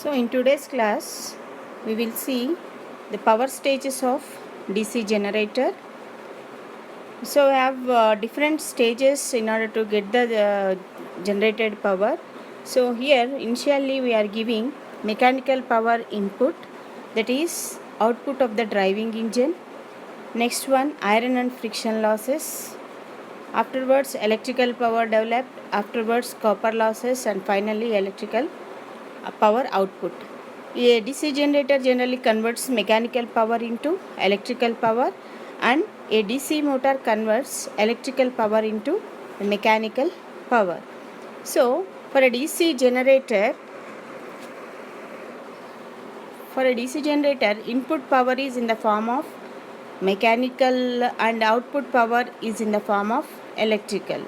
So in today's class we will see the power stages of DC generator. So we have different stages in order to get the generated power. So here initially we are giving mechanical power input, that is output of the driving engine. Next one, iron and friction losses. Afterwards electrical power developed, afterwards copper losses, and finally electrical power output. A DC generator generally converts mechanical power into electrical power, and a DC motor converts electrical power into mechanical power. So for a DC generator, input power is in the form of mechanical and output power is in the form of electrical.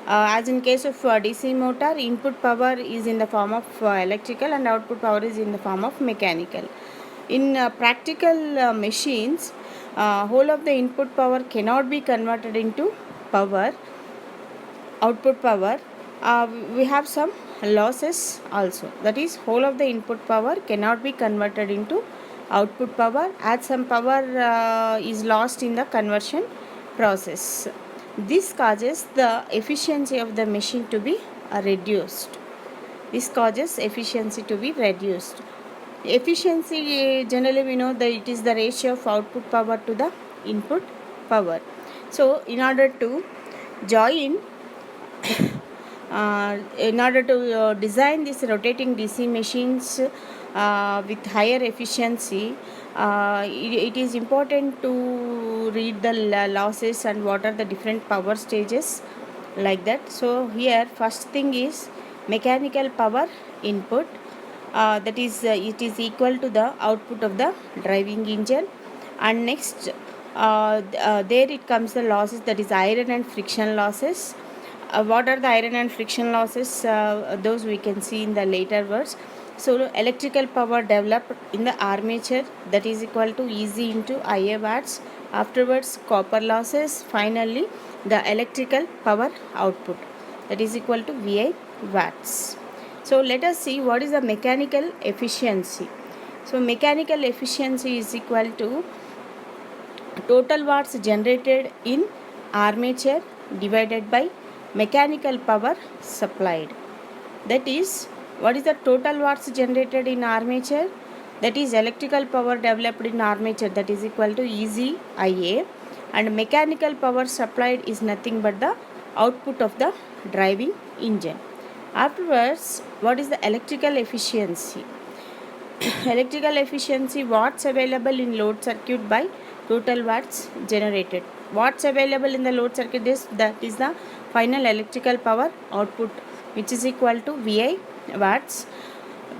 As in case of DC motor, input power is in the form of electrical and output power is in the form of mechanical. In practical machines, whole of the input power cannot be converted into power, output power. We have some losses also, that is whole of the input power cannot be converted into output power, as some power is lost in the conversion process. This causes the efficiency of the machine to be reduced. Efficiency, generally we know that it is the ratio of output power to the input power. So in order to join in order to design these rotating DC machines with higher efficiency, it is important to read the losses and what are the different power stages, like that. So here first thing is mechanical power input, that is it is equal to the output of the driving engine. And next there it comes the losses, that is iron and friction losses. What are the iron and friction losses? Those we can see in the later words. So electrical power developed in the armature, that is equal to EZ into IA watts. Afterwards copper losses. Finally the electrical power output, that is equal to VI watts. So let us see what is the mechanical efficiency. So mechanical efficiency is equal to total watts generated in armature divided by mechanical power supplied. That is, what is the total watts generated in armature? That is electrical power developed in armature, that is equal to EZ IA, and mechanical power supplied is nothing but the output of the driving engine. Afterwards, what is the electrical efficiency? Electrical efficiency, watts available in load circuit by total watts generated. Watts available in the load circuit is, that is the final electrical power output, which is equal to VI watts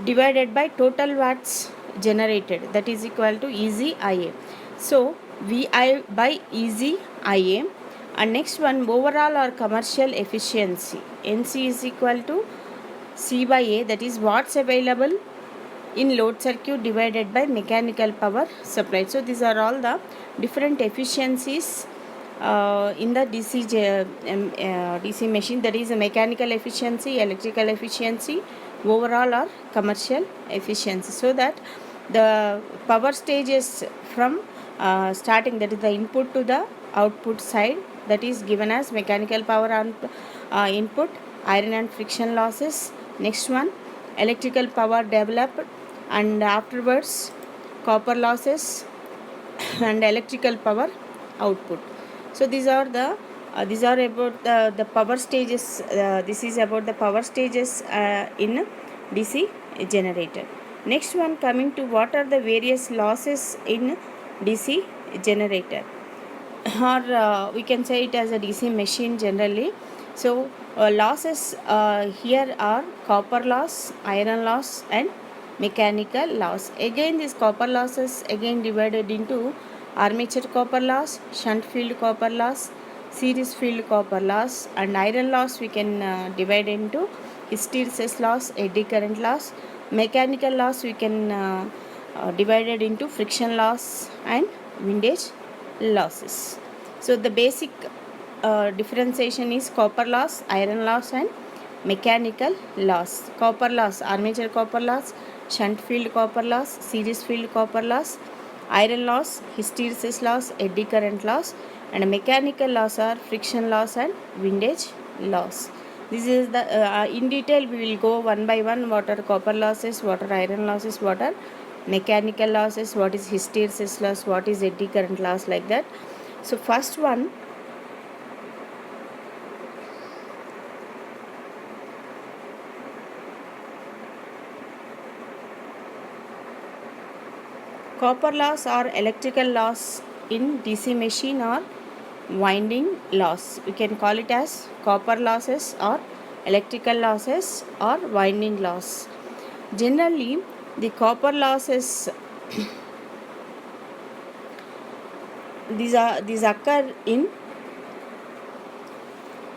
divided by total watts generated, that is equal to EZ IA. So VI by EZ IA. And next one, overall or commercial efficiency, NC is equal to C by A, that is watts available in load circuit divided by mechanical power supplied. So these are all the different efficiencies in the DC machine, that is a mechanical efficiency, electrical efficiency, overall or commercial efficiency. So that the power stages from starting, that is the input to the output side, that is given as mechanical power on input, iron and friction losses. Next one, electrical power developed, and afterwards copper losses and electrical power output. So these are about the power stages. This is about the power stages in DC generator. Next one, coming to what are the various losses in DC generator, or we can say it as a DC machine generally. So losses here are copper loss, iron loss, and mechanical loss. Again this copper losses again divided into armature copper loss, shunt field copper loss, series field copper loss, and iron loss we can divide into hysteresis loss, eddy current loss. Mechanical loss we can divided into friction loss and windage losses. So the basic differentiation is copper loss, iron loss, and mechanical loss. Copper loss, armature copper loss, shunt field copper loss, series field copper loss, iron loss, hysteresis loss, eddy current loss, and mechanical loss are friction loss and windage loss. This is the in detail we will go one by one. What are copper losses, what are iron losses, what are mechanical losses, what is hysteresis loss, what is eddy current loss, like that. So first one, copper loss or electrical loss in DC machine or winding loss. We can call it as copper losses or electrical losses or winding loss. Generally, the copper losses these occur in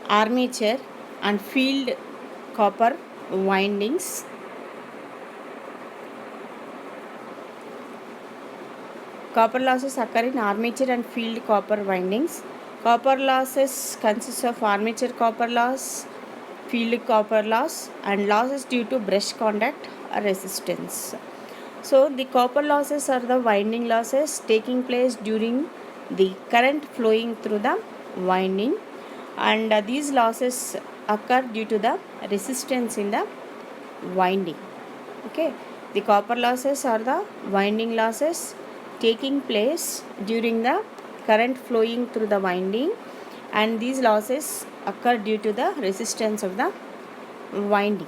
armature and field copper windings. Copper losses occur in armature and field copper windings. Copper losses consist of armature copper loss, field copper loss, and losses due to brush contact or resistance. So the copper losses are the winding losses taking place during the current flowing through the winding, and these losses occur due to the resistance in the winding. Okay, the copper losses are the winding losses taking place during the current flowing through the winding, and these losses occur due to the resistance of the winding.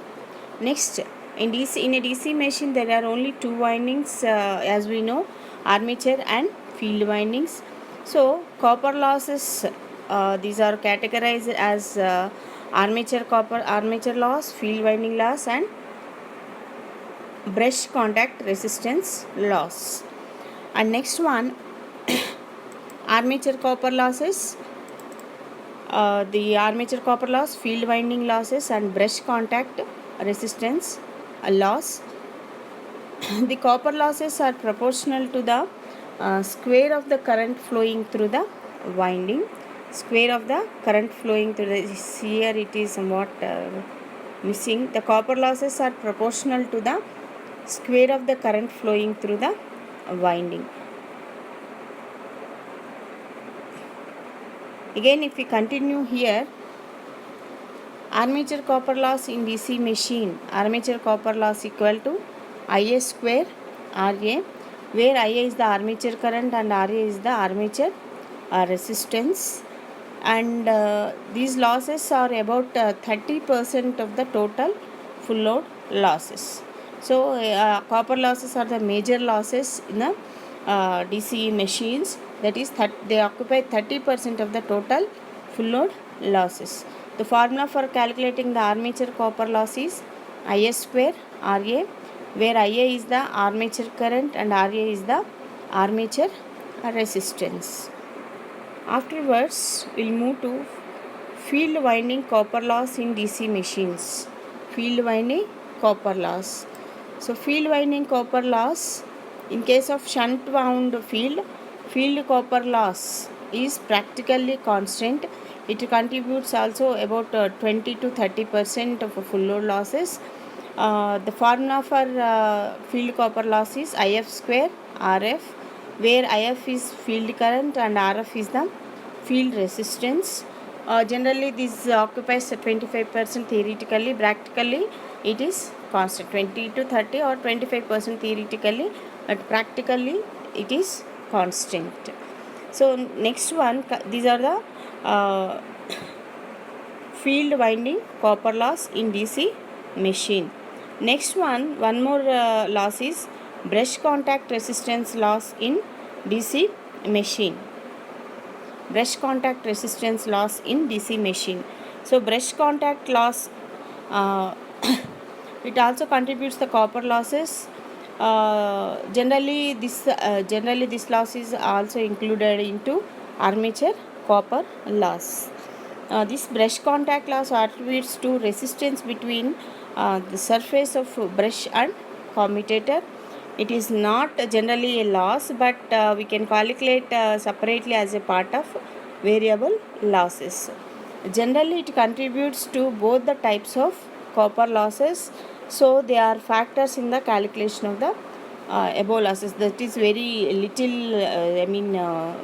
Next, in a DC machine there are only two windings, as we know, armature and field windings. So copper losses, these are categorized as armature loss, field winding loss, and brush contact resistance loss. And next one, armature copper losses, the armature copper loss, field winding losses, and brush contact resistance loss. The copper losses are proportional to the square of the current flowing through the winding. Square of the current flowing through the, here it is somewhat missing. The copper losses are proportional to the square of the current flowing through the winding. Again, if we continue here, armature copper loss in DC machine, armature copper loss equal to Ia square Ra, where Ia is the armature current and Ra is the armature resistance, and these losses are about 30% of the total full load losses. So copper losses are the major losses in the DC machines, that is they occupy 30% of the total full load losses. The formula for calculating the armature copper loss is Ia square Ra, where Ia is the armature current and Ra is the armature resistance. Afterwards, we'll move to field winding copper loss in DC machines. Field winding copper loss. So field winding copper loss, in case of shunt wound field copper loss is practically constant. It contributes also about 20 to 30% of full load losses. The formula for field copper loss is If square Rf, where If is field current and Rf is the field resistance. Generally this occupies 25% theoretically, practically it is constant, 20 to 30 or 25% theoretically, but practically it is constant. So next one, these are the field winding copper loss in DC machine. Next one more loss is brush contact resistance loss in DC machine. Brush contact resistance loss in DC machine. So brush contact loss, it also contributes the copper losses. Generally this loss is also included into armature copper loss. This brush contact loss attributes to resistance between the surface of brush and commutator. It is not generally a loss, but we can calculate separately as a part of variable losses. Generally it contributes to both the types of copper losses, So they are factors in the calculation of the above losses. That is very little,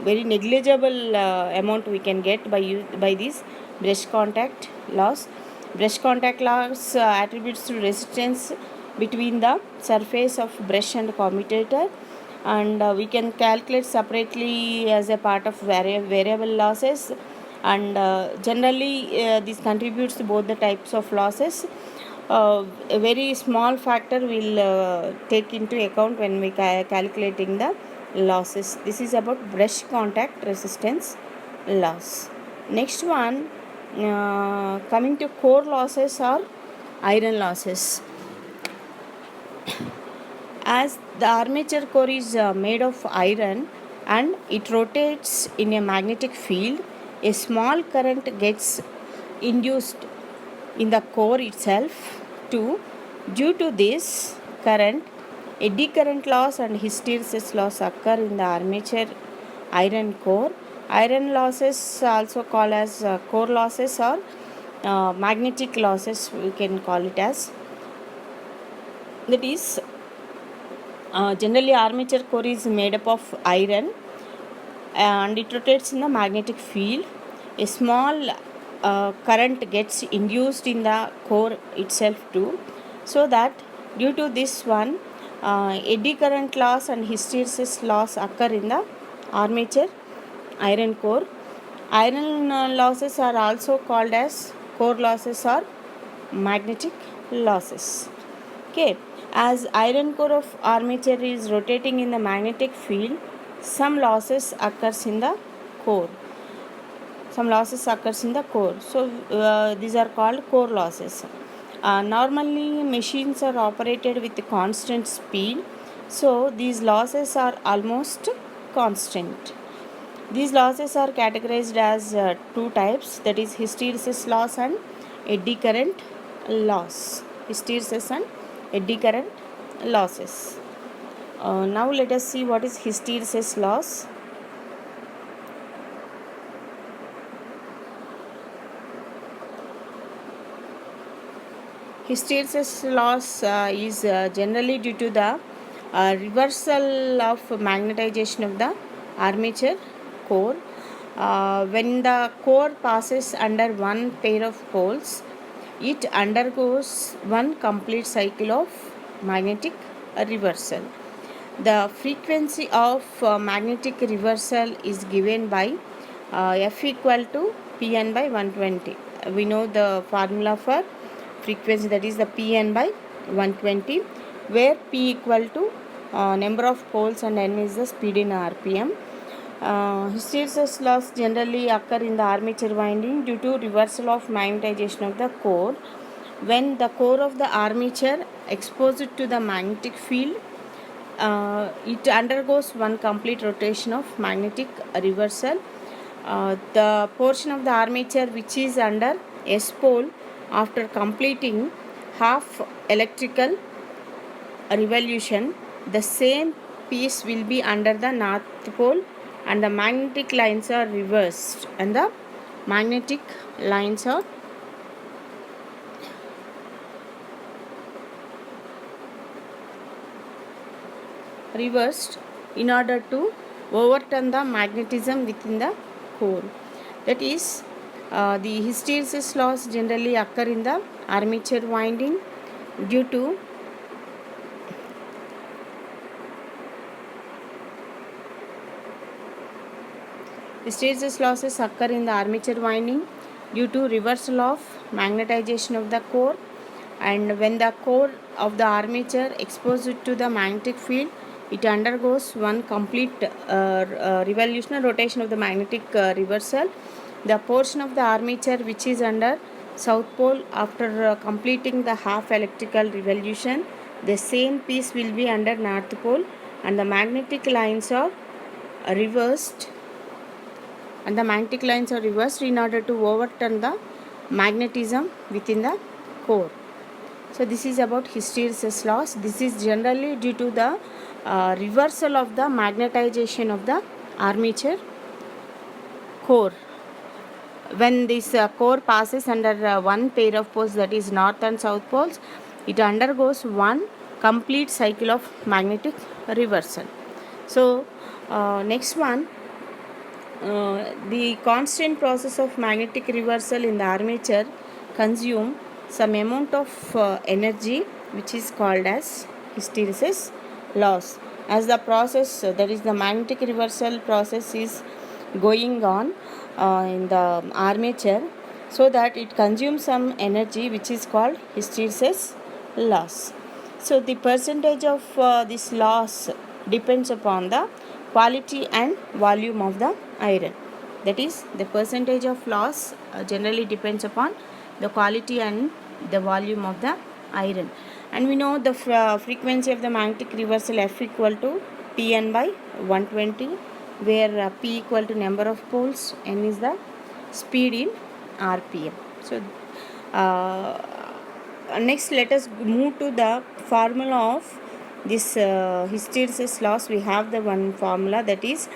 very negligible amount we can get by this brush contact loss. Brush contact loss attributes to resistance between the surface of brush and commutator, and we can calculate separately as a part of variable losses, and generally this contributes to both the types of losses. A very small factor will take into account when we calculating the losses. This is about brush contact resistance loss. Next one, coming to core losses or iron losses. As the armature core is made of iron and it rotates in a magnetic field, a small current gets induced in the core itself too. Due to this current, eddy current loss and hysteresis loss occur in the armature iron core. Iron losses also called as core losses or magnetic losses, we can call it as. That is, generally armature core is made up of iron and it rotates in the magnetic field. A small current gets induced in the core itself too, so that due to this one eddy current loss and hysteresis loss occur in the armature iron core. Iron losses are also called as core losses or magnetic losses. Okay, as iron core of armature is rotating in the magnetic field, some losses occurs in the core. So these are called core losses. Normally machines are operated with constant speed, so these losses are almost constant. These losses are categorized as two types, that is hysteresis loss and eddy current loss. Hysteresis and eddy current losses. Now let us see what is hysteresis loss. Hysteresis loss is generally due to the reversal of magnetization of the armature core. When the core passes under one pair of poles, it undergoes one complete cycle of magnetic reversal. The frequency of magnetic reversal is given by F equal to Pn by 120. We know the formula for frequency, that is the Pn by 120, where P equal to number of poles and N is the speed in RPM. Hysteresis loss generally occur in the armature winding due to reversal of magnetization of the core. When the core of the armature exposed to the magnetic field, it undergoes one complete rotation of magnetic reversal. The portion of the armature which is under S pole after completing half electrical revolution, the same piece will be under the north pole and the magnetic lines are reversed and the magnetic lines are reversed in order to overturn the magnetism within the core. That is, the hysteresis loss generally occur in the armature winding due to hysteresis losses occur in the armature winding due to reversal of magnetization of the core, and when the core of the armature exposed to the magnetic field, it undergoes one complete revolution rotation of the magnetic reversal. The portion of the armature which is under south pole after completing the half electrical revolution, the same piece will be under north pole and the magnetic lines are reversed in order to overturn the magnetism within the core. So this is about hysteresis loss. This is generally due to the reversal of the magnetization of the armature core. When this core passes under one pair of poles, that is north and south poles, it undergoes one complete cycle of magnetic reversal. So next one, the constant process of magnetic reversal in the armature consume some amount of energy, which is called as hysteresis loss. As the process, that is the magnetic reversal process, is going on in the armature, so that it consumes some energy, which is called hysteresis loss. So the percentage of this loss depends upon the quality and volume of the iron. That is, the percentage of loss generally depends upon the quality and the volume of the iron. And we know the frequency of the magnetic reversal F equal to Pn by 120, where P equal to number of poles, N is the speed in RPM. So next, let us move to the formula of this hysteresis loss. We have the one formula, that is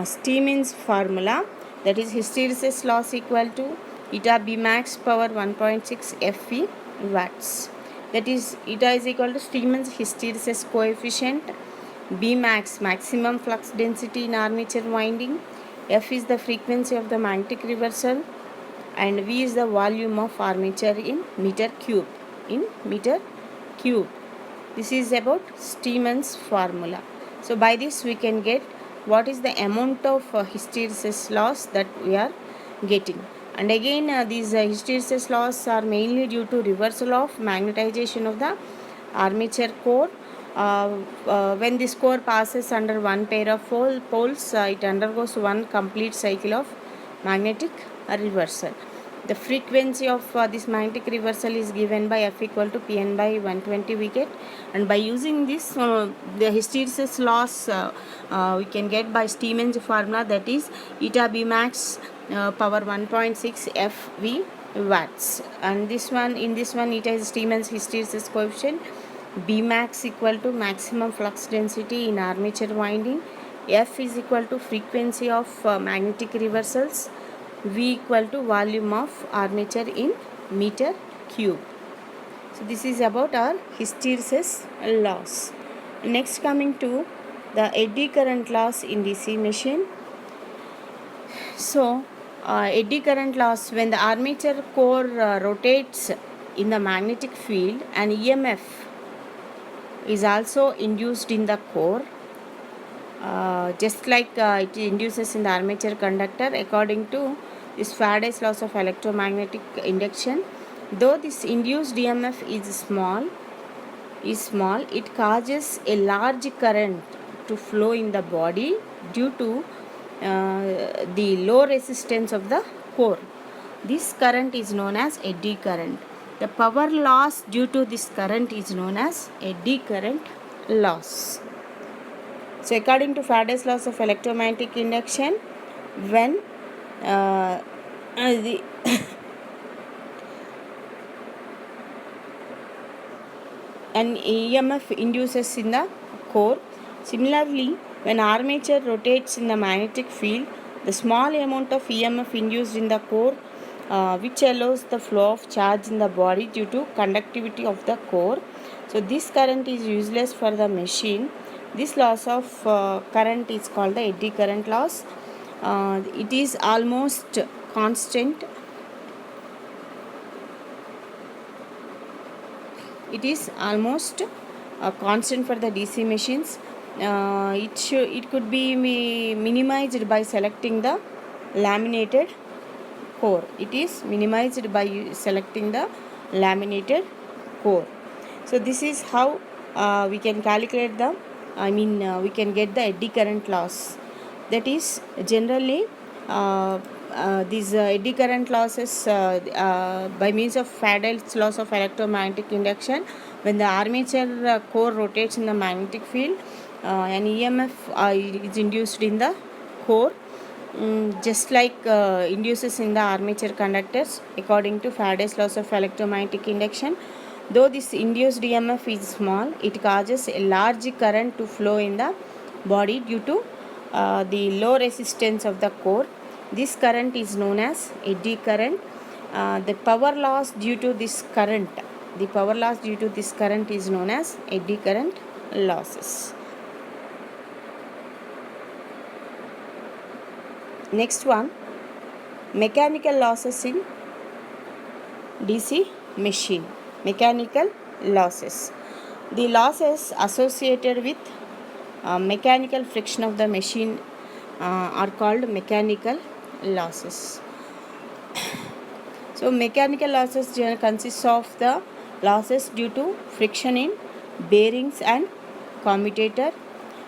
Steeman's formula, that is hysteresis loss equal to eta B max power 1.6 FV watts. That is, eta is equal to Steeman's hysteresis coefficient, B max maximum flux density in armature winding, F is the frequency of the magnetic reversal, and V is the volume of armature in meter cube. This is about Steeman's formula. So by this we can get what is the amount of hysteresis loss that we are getting. And again, these hysteresis loss are mainly due to reversal of magnetization of the armature core. When this core passes under one pair of poles, it undergoes one complete cycle of magnetic reversal. The frequency of this magnetic reversal is given by F equal to Pn by 120 we get, and by using this the hysteresis loss we can get by Steeman's formula, that is eta B max power 1.6 FV watts. And this one, in this one, eta is Steeman's hysteresis coefficient, B max equal to maximum flux density in armature winding, F is equal to frequency of magnetic reversals, V equal to volume of armature in meter cube. So this is about our hysteresis loss. Next, coming to the eddy current loss in DC machine. So eddy current loss, when the armature core rotates in the magnetic field, an EMF is also induced in the core, just like it induces in the armature conductor, according to this Faraday's laws of electromagnetic induction. Though this induced EMF is small, it causes a large current to flow in the body due to the low resistance of the core. This current is known as eddy current. The power loss due to this current is known as eddy current loss. So according to Faraday's laws of electromagnetic induction, when an EMF induces in the core. Similarly, when armature rotates in the magnetic field, the small amount of EMF induced in the core, which allows the flow of charge in the body due to conductivity of the core. So this current is useless for the machine. This loss of current is called the eddy current loss. It is almost constant. It is almost constant for the DC machines. It could be minimized by selecting the laminated core. It is minimized by selecting the laminated core. So this is how we can calculate the we can get the eddy current loss. That is, generally these eddy current losses by means of Faraday's laws of electromagnetic induction, when the armature core rotates in the magnetic field, an EMF is induced in the core, just like induces in the armature conductors according to Faraday's laws of electromagnetic induction. Though this induced EMF is small, it causes a large current to flow in the body due to the low resistance of the core. This current is known as eddy current. The power loss due to this current The power loss due to this current is known as eddy current losses. Next one, mechanical losses in DC machine. Mechanical losses. The losses associated with mechanical friction of the machine are called mechanical losses. So mechanical losses consists of the losses due to friction in bearings and commutator.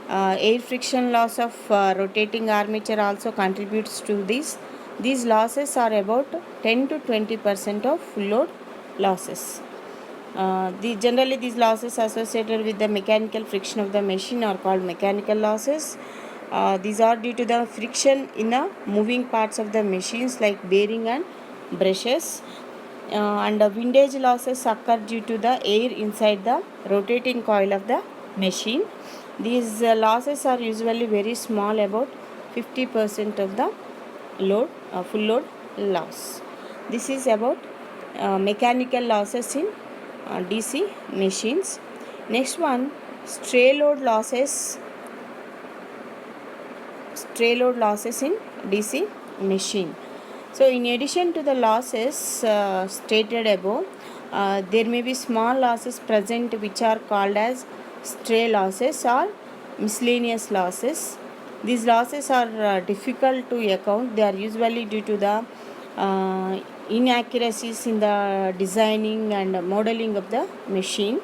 Air friction loss of rotating armature also contributes to this. These losses are about 10 to 20% of full load losses. Generally these losses associated with the mechanical friction of the machine are called mechanical losses. These are due to the friction in the moving parts of the machines like bearing and brushes, and windage losses occur due to the air inside the rotating coil of the machine. These losses are usually very small, about 50% of the load, full load loss. This is about mechanical losses in DC machines. Next one, stray load losses. Stray load losses in DC machine. So in addition to the losses stated above, there may be small losses present which are called as stray losses or miscellaneous losses. These losses are difficult to account. They are usually due to the inaccuracies in the designing and modeling of the machine.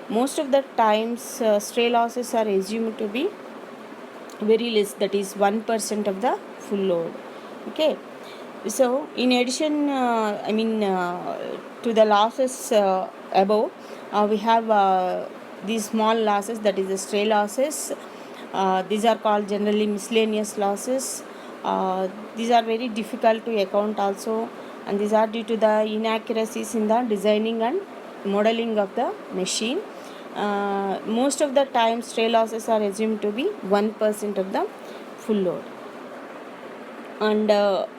Most of the times stray losses are assumed to be very less, that is 1% of the full load. Okay, so in addition to the losses above, we have these small losses, that is the stray losses. These are called generally miscellaneous losses. These are very difficult to account also, and these are due to the inaccuracies in the designing and modeling of the machine. Most of the time stray losses are assumed to be 1% of the full load, and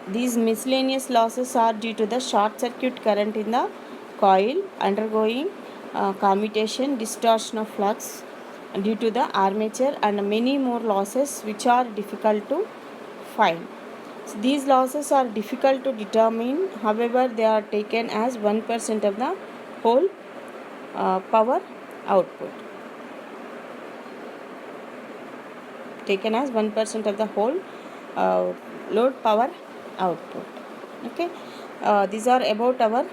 these miscellaneous losses are due to the short circuit current in the coil undergoing commutation, distortion of flux due to the armature, and many more losses which are difficult to find. So these losses are difficult to determine, however they are taken as 1% of the whole power output. Taken as 1% of the whole load power output. Okay, these are about our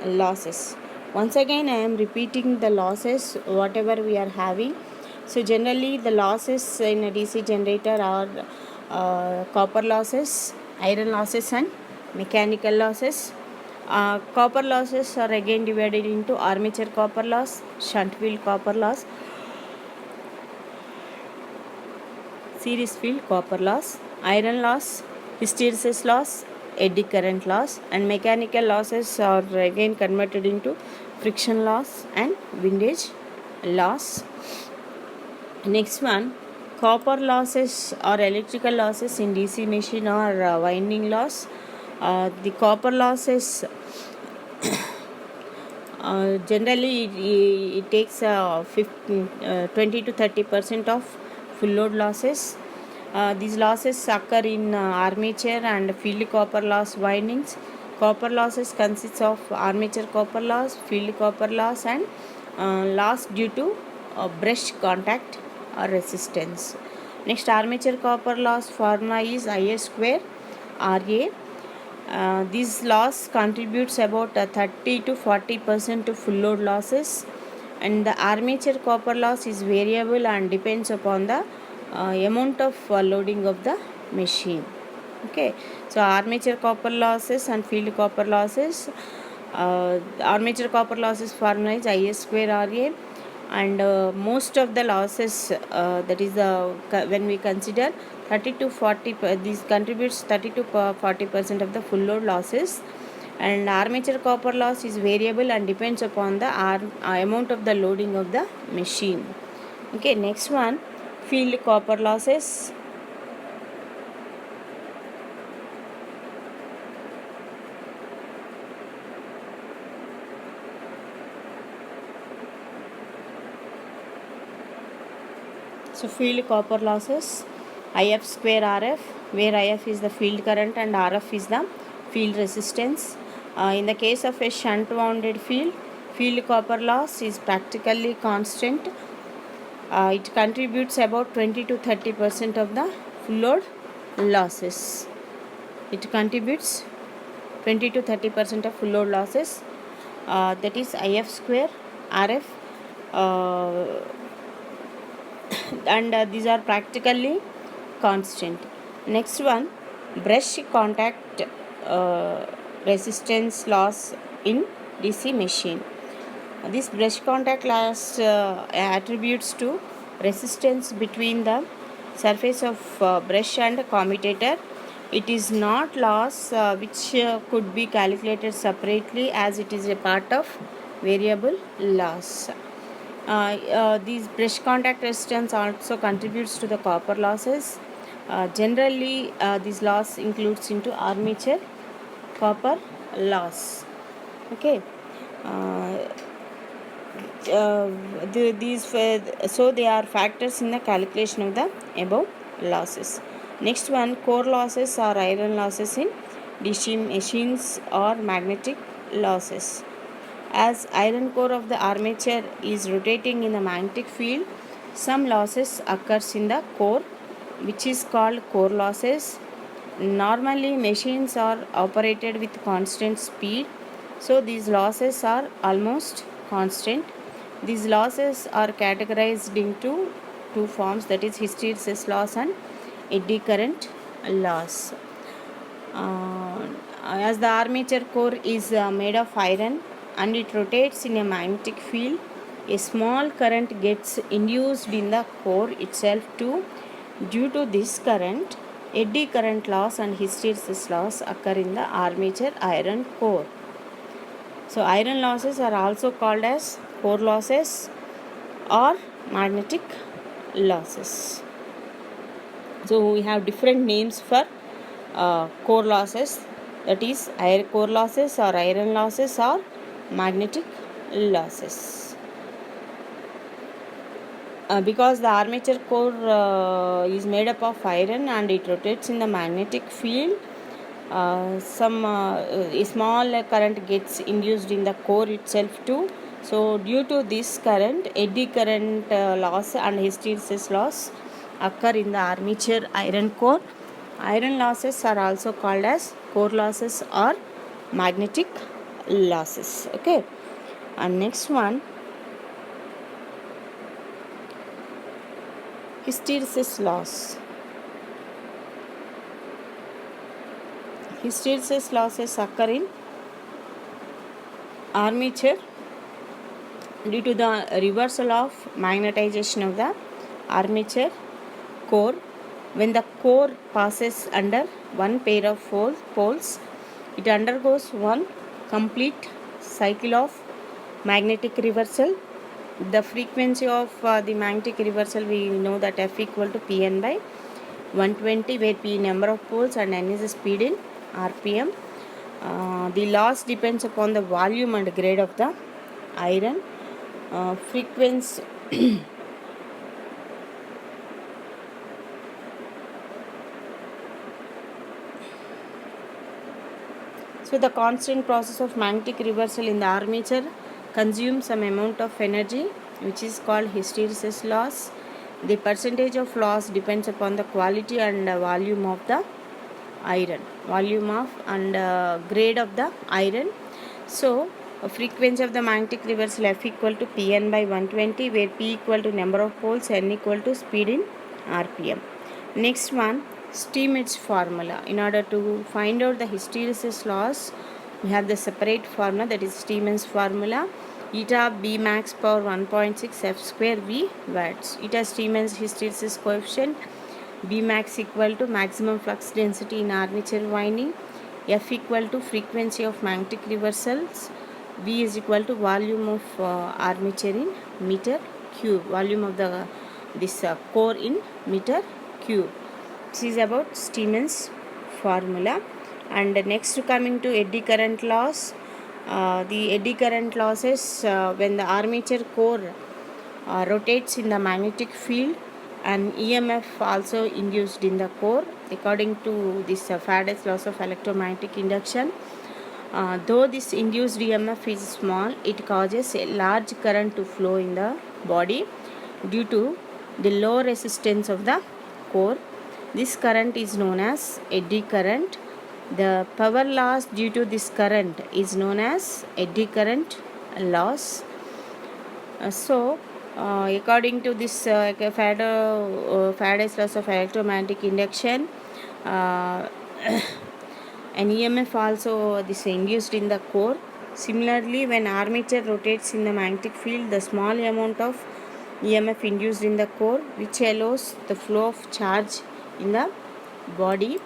losses. Once again I am repeating the losses whatever we are having. So generally the losses in a DC generator are copper losses, iron losses and mechanical losses. Copper losses are again divided into armature copper loss, shunt field copper loss, series field copper loss, iron loss, hysteresis loss, eddy current loss, and mechanical losses are again converted into friction loss and windage loss. Next one, copper losses or electrical losses in DC machine or winding loss. The copper losses generally it takes 20 to 30% of full load losses. These losses occur in armature and field copper loss windings. Copper losses consists of armature copper loss, field copper loss, and loss due to brush contact or resistance. Next, armature copper loss formula is Ia square Ra. This loss contributes about 30 to 40% to full load losses, and the armature copper loss is variable and depends upon the amount of loading of the machine. Okay, so armature copper losses and field copper losses. Armature copper losses formula is Ia square Ra, and most of the losses that is when we consider 30 to 40 this contributes 30 to 40% of the full load losses, and armature copper loss is variable and depends upon the amount of the loading of the machine. Okay, next one, field copper losses. So field copper losses, IF square RF, where IF is the field current and RF is the field resistance. In the case of a shunt wounded field copper loss is practically constant. It contributes about 20 to 30% of the full load losses. It contributes 20 to 30% of full load losses. That is IF square RF, and these are practically constant. Next one, brush contact resistance loss in DC machine. This brush contact loss attributes to resistance between the surface of brush and commutator. It is not loss which could be calculated separately, as it is a part of variable loss. These brush contact resistance also contributes to the copper losses. Generally, this loss includes into armature copper loss. Okay. So they are factors in the calculation of the above losses. Next one, core losses or iron losses in DC machines or magnetic losses. As iron core of the armature is rotating in the magnetic field, some losses occurs in the core, which is called core losses. Normally machines are operated with constant speed, so these losses are almost constant. These losses are categorized into two forms, that is hysteresis loss and eddy current loss. As the armature core is made of iron and it rotates in a magnetic field, a small current gets induced in the core itself too. Due to this current, eddy current loss and hysteresis loss occur in the armature iron core. So iron losses are also called as core losses or magnetic losses. So we have different names for core losses, that is core losses or iron losses or magnetic losses. Because the armature core is made up of iron and it rotates in the magnetic field, a small current gets induced in the core itself too. So due to this current, eddy current loss and hysteresis loss occur in the armature iron core. Iron losses are also called as core losses or magnetic losses. Okay. And next one, hysteresis loss. Hysteresis losses occur in armature due to the reversal of magnetization of the armature core. When the core passes under one pair of poles, it undergoes one complete cycle of magnetic reversal. The frequency of the magnetic reversal, we know that F equal to Pn by 120, where P number of poles and N is the speed in RPM. The loss depends upon the volume and grade of the iron. Frequency So the constant process of magnetic reversal in the armature consumes some amount of energy, which is called hysteresis loss. The percentage of loss depends upon the quality and volume of the iron, grade of the iron. So frequency of the magnetic reversal F equal to Pn by 120, where P equal to number of poles, N equal to speed in RPM. Next one, Steinmetz formula. In order to find out the hysteresis loss, we have the separate formula, that is Steinmetz formula. Eta B max power 1.6 F square V watts. Eta Steinmetz hysteresis coefficient. B max equal to maximum flux density in armature winding. F equal to frequency of magnetic reversals. V is equal to volume of armature in meter cube. Volume of this core in meter cube. This is about Steinmetz formula. And next, coming to eddy current loss. The eddy current losses when the armature core rotates in the magnetic field, and EMF also induced in the core. According to this Faraday's laws of electromagnetic induction, though this induced EMF is small, it causes a large current to flow in the body due to the low resistance of the core. This current is known as eddy current. The power loss due to this current is known as eddy current loss. According to this Faraday's laws of electromagnetic induction, uh, an EMF also this induced in the core. Similarly, when armature rotates in the magnetic field, the small amount of EMF induced in the core, which allows the flow of charge in the body.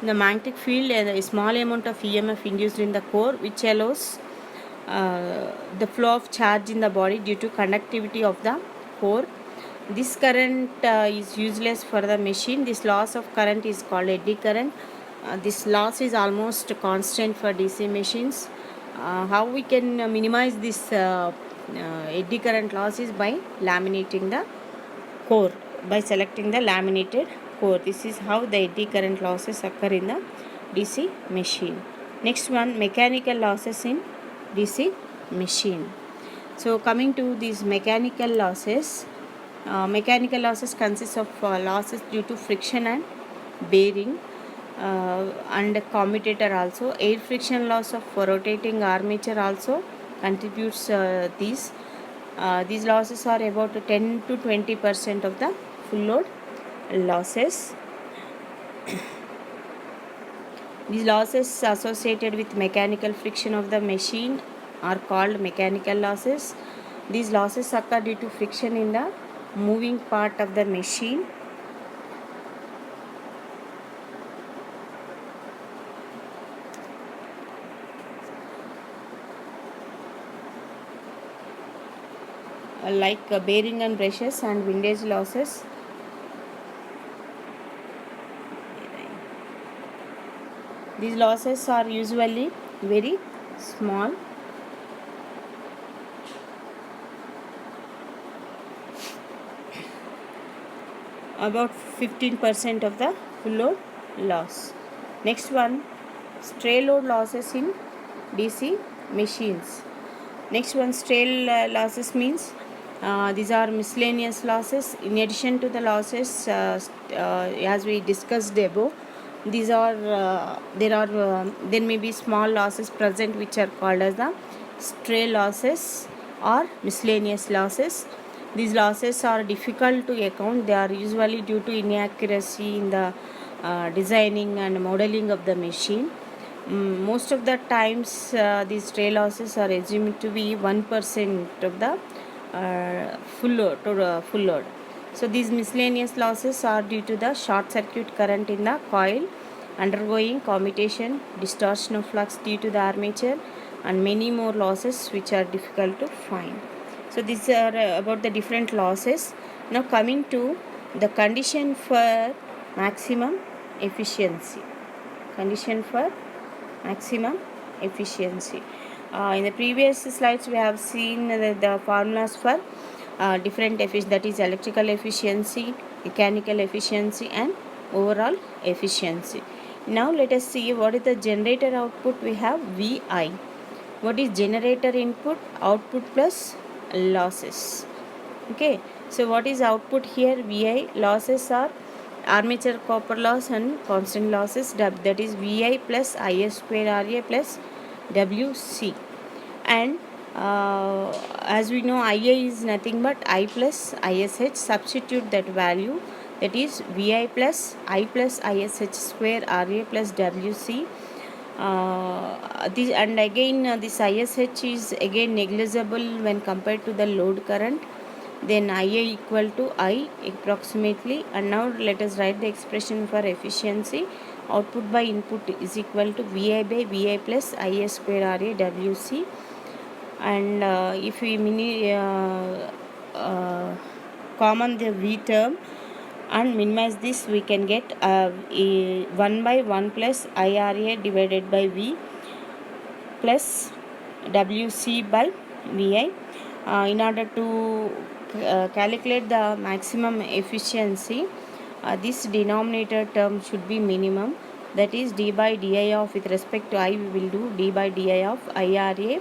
The magnetic field, a small amount of EMF induced in the core, which allows the flow of charge in the body due to conductivity of the core. This current is useless for the machine. This loss of current is called eddy current. This loss is almost constant for DC machines. How we can minimize this eddy current loss is by laminating the core, by selecting the laminated core. This is how the eddy current losses occur in the DC machine. Next one, mechanical losses in DC machine. So coming to these mechanical losses consist of losses due to friction and bearing and commutator also. Air friction loss of rotating armature also contributes these. These losses are about 10 to 20% of the full load losses. These losses associated with mechanical friction of the machine are called mechanical losses. These losses occur due to friction in the moving part of the machine. Like bearing and brushes and windage losses. These losses are usually very small. About 15% of the full load loss. Next one, stray load losses in DC machines. Next one, stray losses means these are miscellaneous losses. In addition to the losses as we discussed above, these are there may be small losses present which are called as the stray losses or miscellaneous losses. These losses are difficult to account. They are usually due to inaccuracy in the designing and modeling of the machine. Most of the times these stray losses are assumed to be 1% of the full load. So these miscellaneous losses are due to the short circuit current in the coil undergoing commutation, distortion of flux due to the armature, and many more losses which are difficult to find. So these are about the different losses. Now coming to the condition for maximum efficiency. Condition for maximum efficiency. In the previous slides we have seen the formulas for different efficiency, that is electrical efficiency, mechanical efficiency and overall efficiency. Now let us see what is the generator output. We have VI. What is generator input? Output plus losses. Okay, so what is output here? VI. Losses are armature copper loss and constant losses, that is VI plus IS square RA plus WC. And as we know, IA is nothing but I plus ISH. Substitute that value, that is VI plus I plus ISH square RA plus WC. This, and again this ISH is again negligible when compared to the load current. Then IA equal to I approximately. And now let us write the expression for efficiency. Output by input is equal to VI by VI plus IS square RA WC. And if we common the V term, and minimize this, we can get 1 by 1 plus IRA divided by V plus WC by Vi. In order to calculate the maximum efficiency, this denominator term should be minimum, that is d by di of, with respect to I we will do d by di of IRA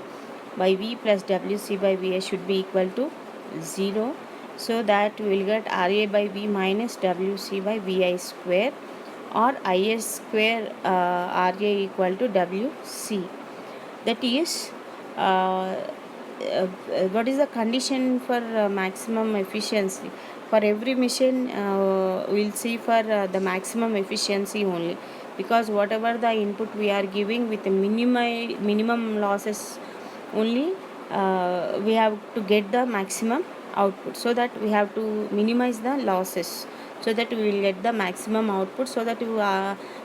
by V plus WC by Vi should be equal to 0, so that we will get RA by V minus WC by Vi square, or IS square RA equal to WC. That is what is the condition for maximum efficiency. For every machine we will see for the maximum efficiency only, because whatever the input we are giving with the minimum losses only, we have to get the maximum output, so that we have to minimize the losses, so that we will get the maximum output, so that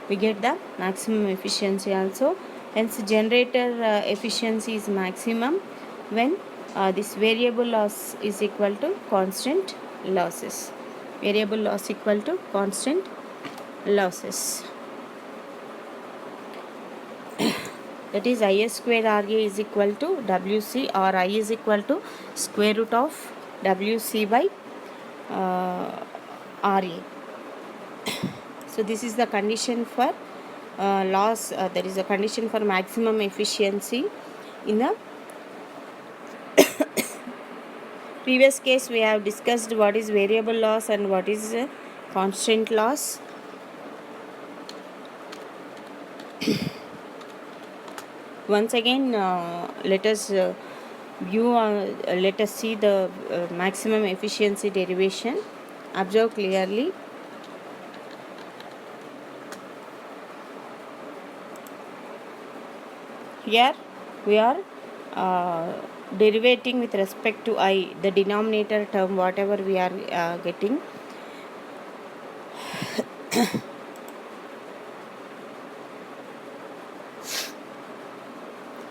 we get the maximum efficiency also. Hence generator efficiency is maximum when this variable loss is equal to constant losses. Variable loss equal to constant losses. That is IS square RA is equal to WC, or I is equal to square root of WC by RA. So this is the condition for loss, there is a condition for maximum efficiency. In the previous case we have discussed what is variable loss and what is constant loss. Once again let us let us see the maximum efficiency derivation. Observe clearly. Here we are derivating with respect to I, the denominator term, whatever we are getting.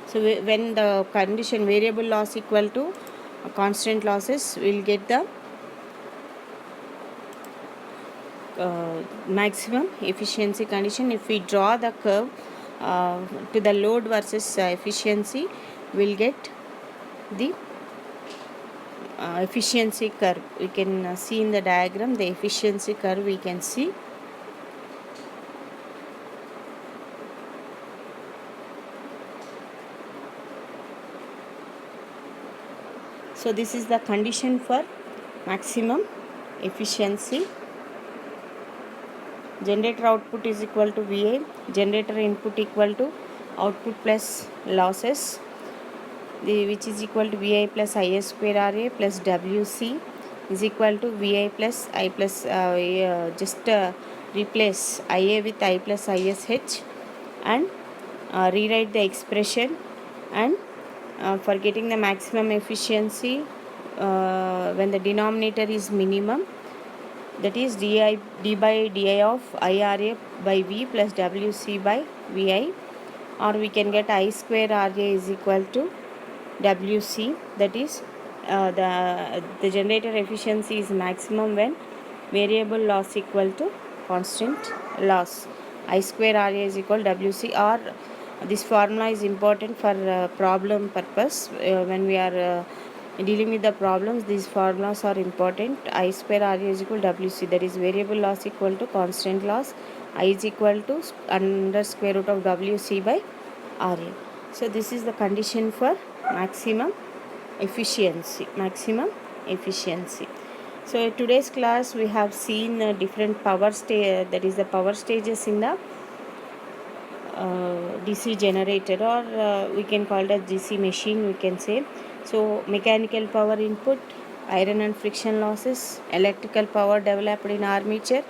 So when the condition variable loss equal to constant losses, we will get the maximum efficiency condition. If we draw the curve to the load versus efficiency, we will get the efficiency curve. We can see in the diagram the efficiency curve we can see. So this is the condition for maximum efficiency. Generator output is equal to VA, generator input equal to output plus losses, which is equal to VI plus IS square RA plus WC is equal to VI plus I plus just replace IA with I plus ISH and rewrite the expression, and for getting the maximum efficiency when the denominator is minimum, that is d by di of IRA by V plus WC by VI, or we can get I square RA is equal to WC, that is the generator efficiency is maximum when variable loss equal to constant loss. I square RA is equal to WC, or this formula is important for problem purpose. When we are dealing with the problems, these formulas are important. I square RA is equal to WC, that is variable loss equal to constant loss. I is equal to under square root of WC by RA. So this is the condition for maximum efficiency. Maximum efficiency. So in today's class we have seen different power that is the power stages in the DC generator, or we can call it a DC machine, we can say. So mechanical power input, iron and friction losses, electrical power developed in armature,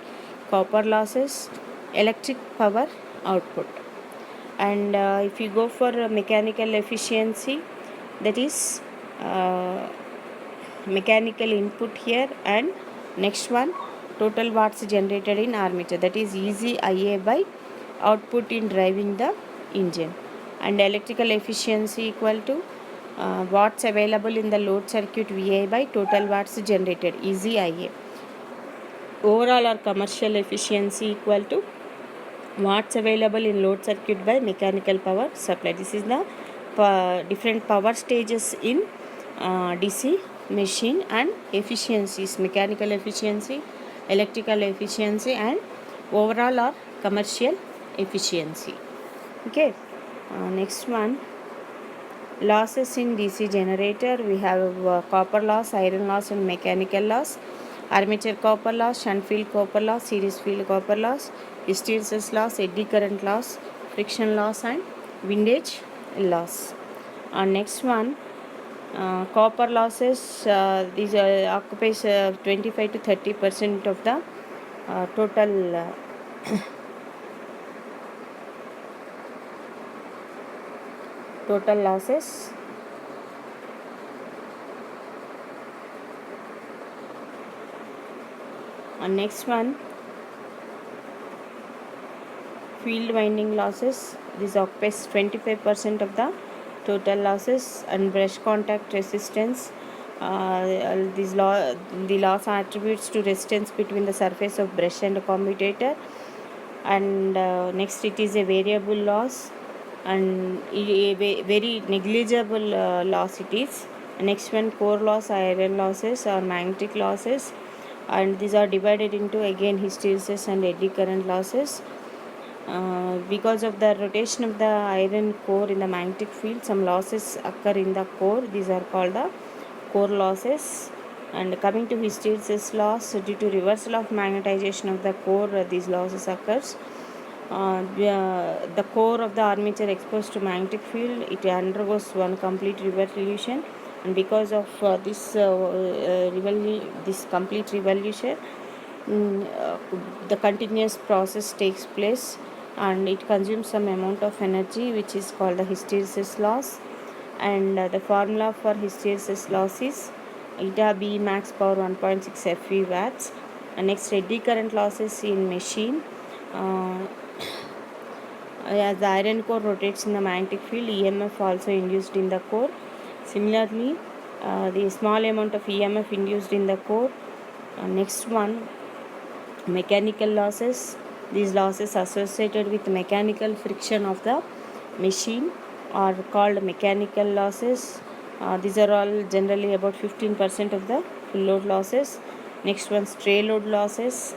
copper losses, electric power output. And if you go for mechanical efficiency, that is mechanical input here, and next one total watts generated in armature, that is easy IA by output in driving the engine. And electrical efficiency equal to watts available in the load circuit VI by total watts generated, easy IA. overall or commercial efficiency equal to watts available in load circuit by mechanical power supply. This is the different power stages in DC machine and efficiencies: mechanical efficiency, electrical efficiency, and overall or commercial efficiency. Okay, next one, losses in DC generator. We have copper loss, iron loss, and mechanical loss. Armature copper loss, shunt field copper loss, series field copper loss, hysteresis loss, eddy current loss, friction loss, and windage loss. Next one, copper losses. These occupies 25 to 30% of the total total losses. Next one, field winding losses. This occupies 25% of the total losses. And brush contact resistance. The loss attributes to resistance between the surface of brush and commutator. And next, it is a variable loss and a very negligible loss it is. Next one, core loss, iron losses or magnetic losses, and these are divided into again hysteresis and eddy current losses. Because of the rotation of the iron core in the magnetic field, some losses occur in the core. These are called the core losses. And coming to hysteresis loss, due to reversal of magnetization of the core, these losses occurs. The core of the armature exposed to magnetic field, it undergoes one complete revolution, and because of this complete revolution, the continuous process takes place, and it consumes some amount of energy, which is called the hysteresis loss. And the formula for hysteresis loss is eta B max power 1.6 FV watts. And next, eddy current losses in machine. As the iron core rotates in the magnetic field, EMF also induced in the core. Similarly, the small amount of EMF induced in the core. Next one, mechanical losses. These losses associated with mechanical friction of the machine are called mechanical losses. These are all generally about 15% of the full load losses. Next one, stray load losses.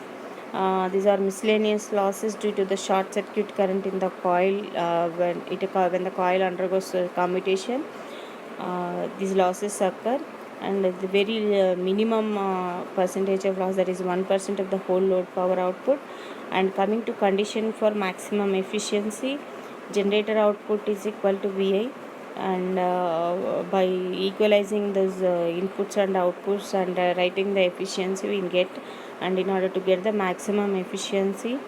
These are miscellaneous losses due to the short circuit current in the coil when the coil undergoes commutation. These losses occur, and the very minimum percentage of loss, that is 1% of the whole load power output. And coming to condition for maximum efficiency, generator output is equal to VI, and by equalizing those inputs and outputs and writing the efficiency we get, and in order to get the maximum efficiency,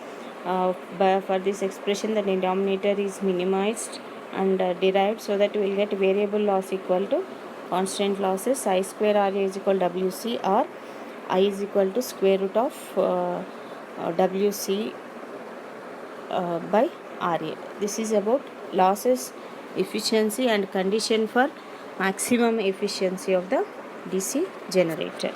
for this expression the denominator is minimized and derived, so that we will get variable loss equal to constant losses. I square RA is equal to WC, or I is equal to square root of WC by RA. This is about losses, efficiency, and condition for maximum efficiency of the DC generator.